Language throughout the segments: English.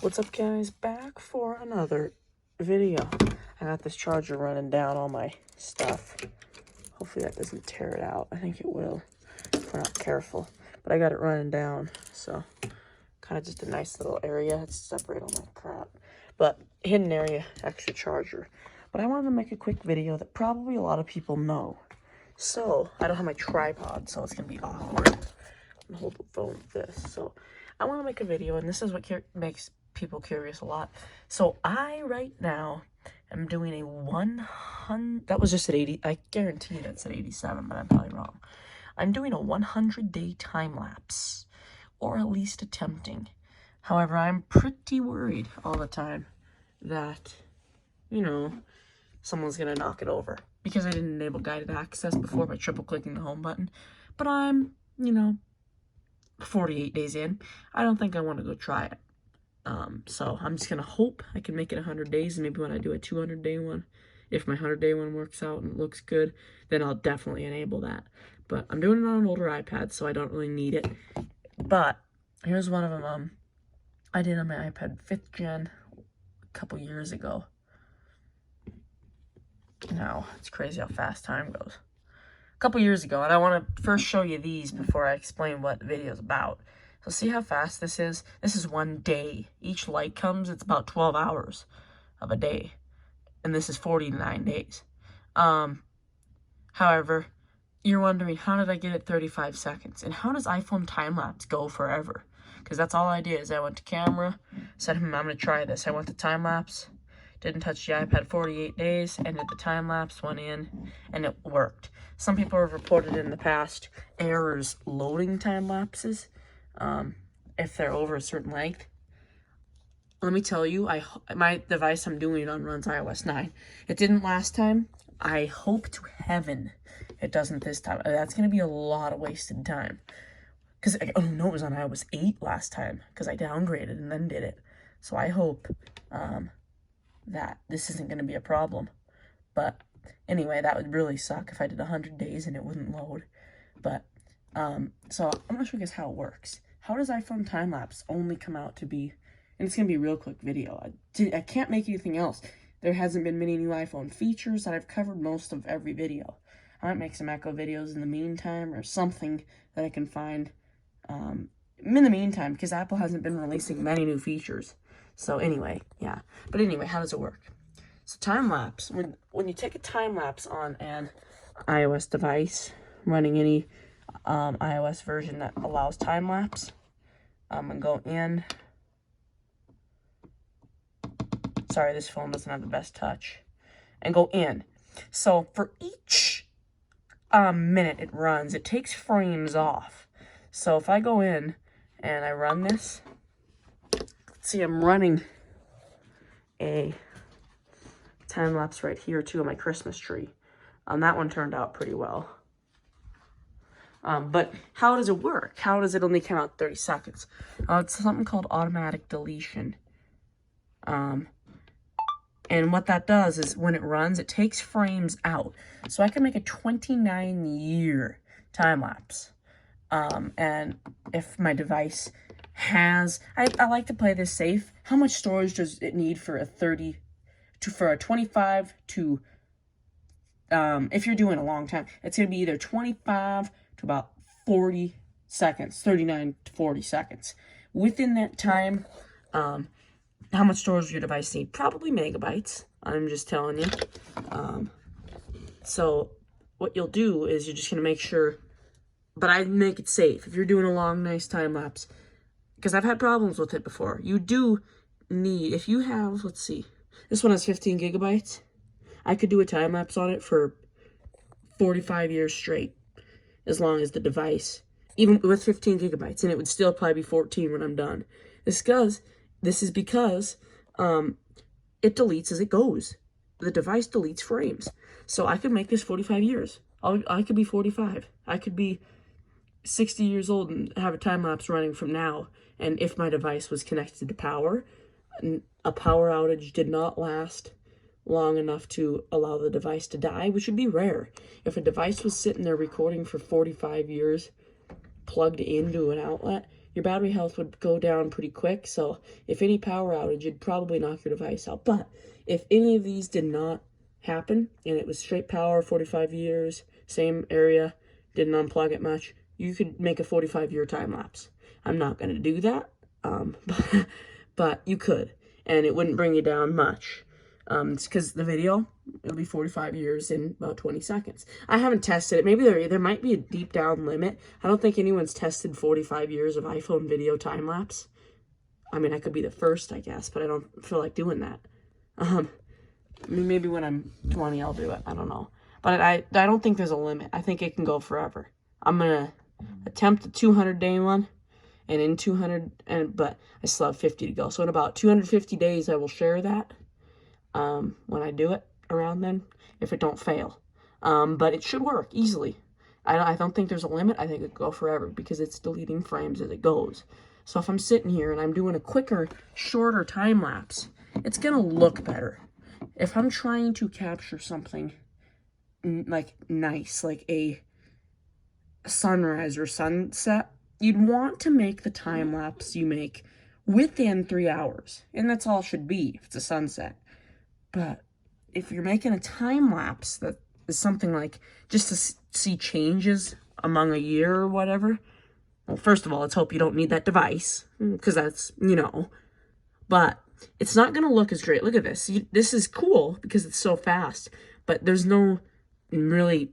What's up, guys? Back for another video. I got this charger running down all my stuff. Hopefully that doesn't tear it out. I think it will if we're not careful. But I got it running down, so kind of just a nice little area to separate all my crap. But hidden area, extra charger. But I wanted to make a quick video that probably a lot of people know. So I don't have my tripod, so it's gonna be awkward. I'm gonna hold the phone with this. So I want to make a video, and this is what makes people curious a lot. So I right now am doing a 100, that was just at 80, I guarantee that's at 87, but I'm probably wrong. I'm doing a 100-day time lapse, or at least attempting. However, I'm pretty worried all the time that, you know, someone's gonna knock it over, because I didn't enable guided access before by triple clicking the home button. But I'm, you know, 48 days in. I don't think I want to go try it. So I'm just gonna hope I can make it 100 days, and maybe when I do a 200-day one, if my 100-day one works out and looks good, then I'll definitely enable that. But I'm doing it on an older iPad, so I don't really need it. But here's one of them. I did on my iPad 5th gen a couple years ago. Now it's crazy how fast time goes. A couple years ago, and I want to first show you these before I explain what the video is about. So see how fast this is? This is 1 day. Each light comes, it's about 12 hours of a day. And this is 49 days. However, you're wondering, how did I get it 35 seconds? And how does iPhone time-lapse go forever? Because that's all I did, is I went to camera, said, I'm going to try this. I went to time-lapse, didn't touch the iPad 48 days, ended the time-lapse, went in, and it worked. Some people have reported in the past errors loading time-lapses. If they're over a certain length. Let me tell you, my device I'm doing it on runs iOS 9. It didn't last time. I hope to heaven it doesn't this time. That's going to be a lot of wasted time. Because, oh no, it was on iOS 8 last time, because I downgraded and then did it. So I hope that this isn't going to be a problem. But anyway, that would really suck if I did 100 days and it wouldn't load. But, so I'm going to show you guys how it works. How does iPhone time-lapse only come out to be, and it's going to be a real quick video. I can't make anything else. There hasn't been many new iPhone features that I've covered most of every video. I might make some echo videos in the meantime, or something that I can find in the meantime, because Apple hasn't been releasing many new features. So anyway, yeah. But anyway, how does it work? So time-lapse, when you take a time-lapse on an iOS device running any iOS version that allows time-lapse, and go in. Sorry, this phone doesn't have the best touch. And go in. So for each minute it runs, it takes frames off. So if I go in and I run this, see, I'm running a time-lapse right here too on my Christmas tree. That one turned out pretty well. But how does it work? How does it only count out 30 seconds? It's something called automatic deletion. And what that does is when it runs, it takes frames out. So I can make a 29-year time-lapse. And if my device has, I like to play this safe. How much storage does it need for a 25 to, if you're doing a long time, it's going to be either 25 to about 40 seconds, 39 to 40 seconds. Within that time, how much storage does your device need? Probably megabytes, I'm just telling you. So what you'll do is you're just going to make sure, but I make it safe. If you're doing a long, nice time-lapse, because I've had problems with it before, you do need, if you have, let's see, this one has 15 gigabytes. I could do a time-lapse on it for 45 years straight, as long as the device, even with 15 gigabytes, and it would still probably be 14 when I'm done. This is because it deletes as it goes. The device deletes frames. So I could make this 45 years. I could be 45. I could be 60 years old and have a time-lapse running from now. And if my device was connected to power, a power outage did not last long enough to allow the device to die, which would be rare. If a device was sitting there recording for 45 years, plugged into an outlet, your battery health would go down pretty quick. So if any power outage, you'd probably knock your device out. But if any of these did not happen and it was straight power, 45 years, same area, didn't unplug it much, you could make a 45-year time lapse. I'm not going to do that, but you could, and it wouldn't bring you down much. It's because the video, it'll be 45 years in about 20 seconds. I haven't tested it. Maybe there might be a deep down limit. I don't think anyone's tested 45 years of iPhone video time lapse. I mean, I could be the first, I guess, but I don't feel like doing that. I mean, maybe when I'm 20, I'll do it. I don't know. But I don't think there's a limit. I think it can go forever. I'm going to attempt the 200-day one, and in 200, but I still have 50 to go. So in about 250 days, I will share that when I do it around then, if it don't fail. But it should work easily. I don't think there's a limit. I think it could go forever because it's deleting frames as it goes. So if I'm sitting here and I'm doing a quicker, shorter time lapse, it's going to look better. If I'm trying to capture something like nice, like a sunrise or sunset, you'd want to make the time lapse you make within 3 hours. And that's all it should be if it's a sunset. But if you're making a time lapse that is something like just to see changes among a year or whatever, well, first of all, let's hope you don't need that device, because that's, but it's not going to look as great. Look at this. This is cool because it's so fast, but there's no really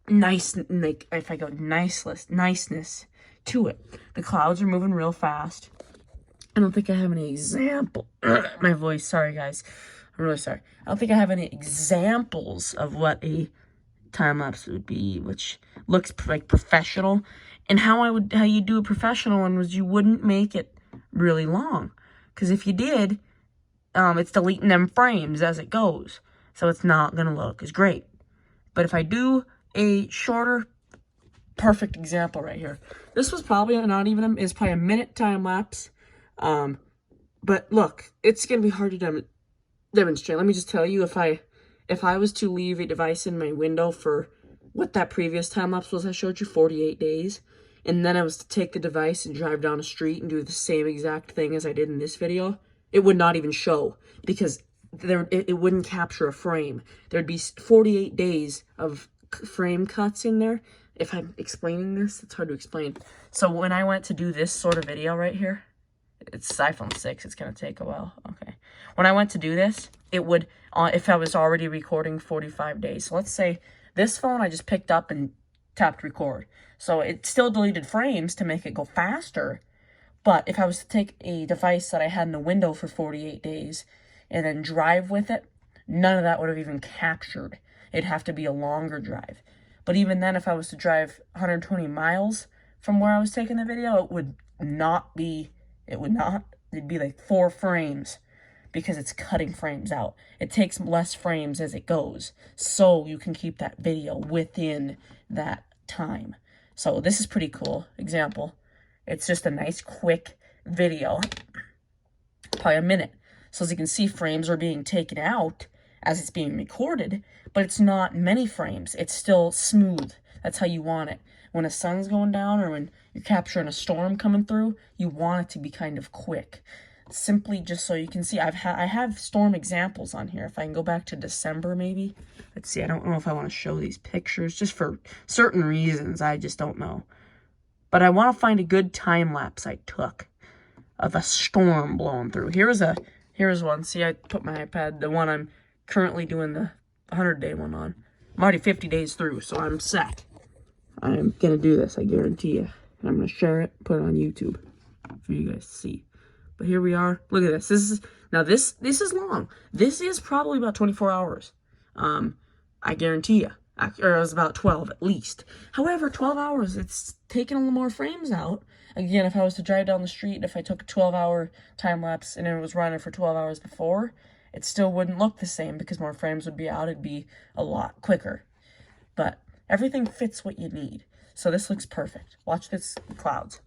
nice, like, if I go niceness to it. The clouds are moving real fast. I don't think I have any example. My voice, sorry guys. I'm really sorry. I don't think I have any examples of what a time-lapse would be, which looks like professional. And how you do a professional one was you wouldn't make it really long. Because if you did, it's deleting them frames as it goes. So it's not going to look as great. But if I do a shorter, perfect example right here. This was probably it's probably a minute time lapse. But look, it's going to be hard to demonstrate. Let me just tell you, if I was to leave a device in my window for what that previous time lapse was I showed you, 48 days, and then I was to take the device and drive down a street and do the same exact thing as I did in this video, it would not even show, because it wouldn't capture a frame. There'd be 48 days of frame cuts in there. If I'm explaining this, it's hard to explain. So when I went to do this sort of video right here, it's iPhone 6, it's going to take a while. Okay. When I went to do this, it would, if I was already recording 45 days. So let's say this phone I just picked up and tapped record. So it still deleted frames to make it go faster. But if I was to take a device that I had in the window for 48 days and then drive with it, none of that would have even captured. It'd have to be a longer drive. But even then, if I was to drive 120 miles from where I was taking the video, it'd be like 4 frames because it's cutting frames out. It takes less frames as it goes, so you can keep that video within that time. So this is pretty cool example. It's just a nice quick video, probably a minute. So as you can see, frames are being taken out as it's being recorded, but it's not many frames. It's still smooth. That's how you want it. When the sun's going down or when you're capturing a storm coming through, you want it to be kind of quick. Simply just so you can see. I have storm examples on here. If I can go back to December maybe. Let's see. I don't know if I want to show these pictures just for certain reasons. I just don't know. But I want to find a good time lapse I took of a storm blowing through. Here's one. See, I put my iPad, the one I'm currently doing the 100-day one on. I'm already 50 days through, so I'm set. I'm going to do this, I guarantee you. And I'm going to share it, put it on YouTube for you guys to see. But here we are. Look at this. This is long. This is probably about 24 hours. I guarantee you. Or it was about 12 at least. However, 12 hours, it's taking a little more frames out. Again, if I was to drive down the street, if I took a 12-hour time lapse and it was running for 12 hours before, it still wouldn't look the same because more frames would be out. It'd be a lot quicker. But everything fits what you need. So this looks perfect. Watch this clouds.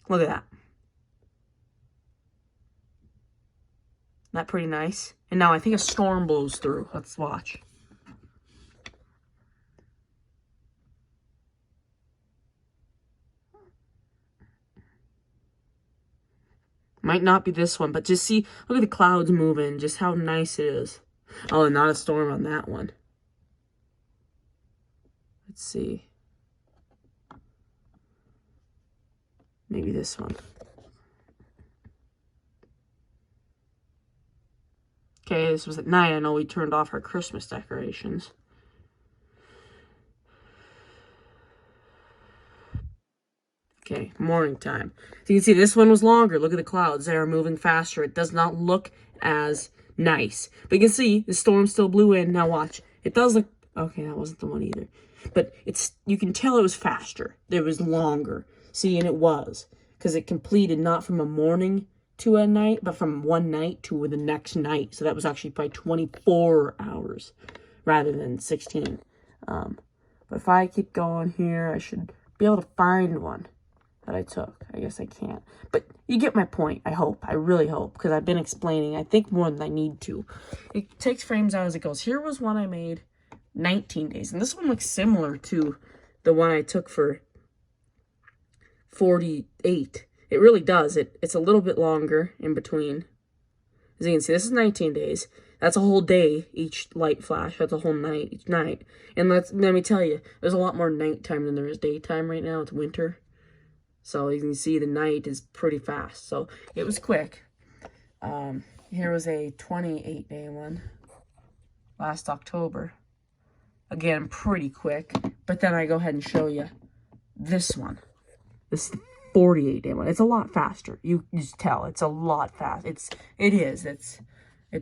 Look at that. Isn't that pretty nice? And now I think a storm blows through. Let's watch. Might not be this one, but just see, look at the clouds moving, just how nice it is. Oh, and not a storm on that one. Let's see. Maybe this one. Okay, this was at night. I know we turned off our Christmas decorations. Okay, morning time. So you can see this one was longer. Look at the clouds. They are moving faster. It does not look as nice. But you can see the storm still blew in. Now watch. It does look... Okay, that wasn't the one either. But you can tell it was faster. It was longer. See, and it was. Because it completed not from a morning to a night, but from one night to the next night. So that was actually probably 24 hours rather than 16. But if I keep going here, I should be able to find one that I took. I guess I can't. But you get my point, I hope. I really hope, because I've been explaining, I think, more than I need to. It takes frames out as it goes. Here was one I made 19 days. And this one looks similar to the one I took for 48. It really does. It's a little bit longer in between. As you can see, this is 19 days. That's a whole day, each light flash. That's a whole night, each night. And let me tell you, there's a lot more nighttime than there is daytime right now. It's winter. So you can see the night is pretty fast. So it was quick. Here was a 28-day one last October. Again, pretty quick. But then I go ahead and show you this one. This 48-day one. It's a lot faster. You just tell it's a lot fast. It's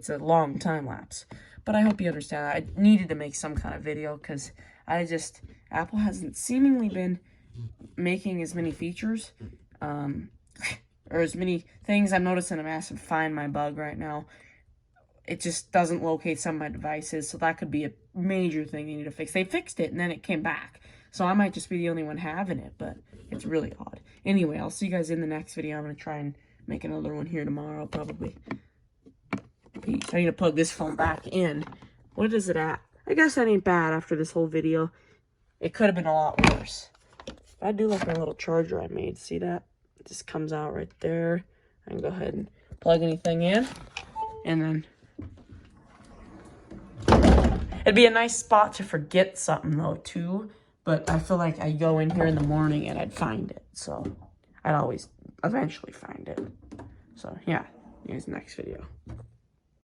a long time lapse. But I hope you understand. I needed to make some kind of video because Apple hasn't seemingly been making as many features or as many things. I'm noticing a massive Find My bug right now. It just doesn't locate some of my devices, so that could be a major thing they need to fix. They fixed it and then it came back. So I might just be the only one having it, but it's really odd. Anyway, I'll see you guys in the next video. I'm going to try and make another one here tomorrow, probably. Peace. I need to plug this phone back in. What is it at? I guess that ain't bad after this whole video. It could have been a lot worse. I do like my little charger I made. See that? It just comes out right there. I can go ahead and plug anything in. And then... It'd be a nice spot to forget something, though, too. But I feel like I'd go in here in the morning and I'd find it. So, I'd always eventually find it. So, yeah. See you guys next video.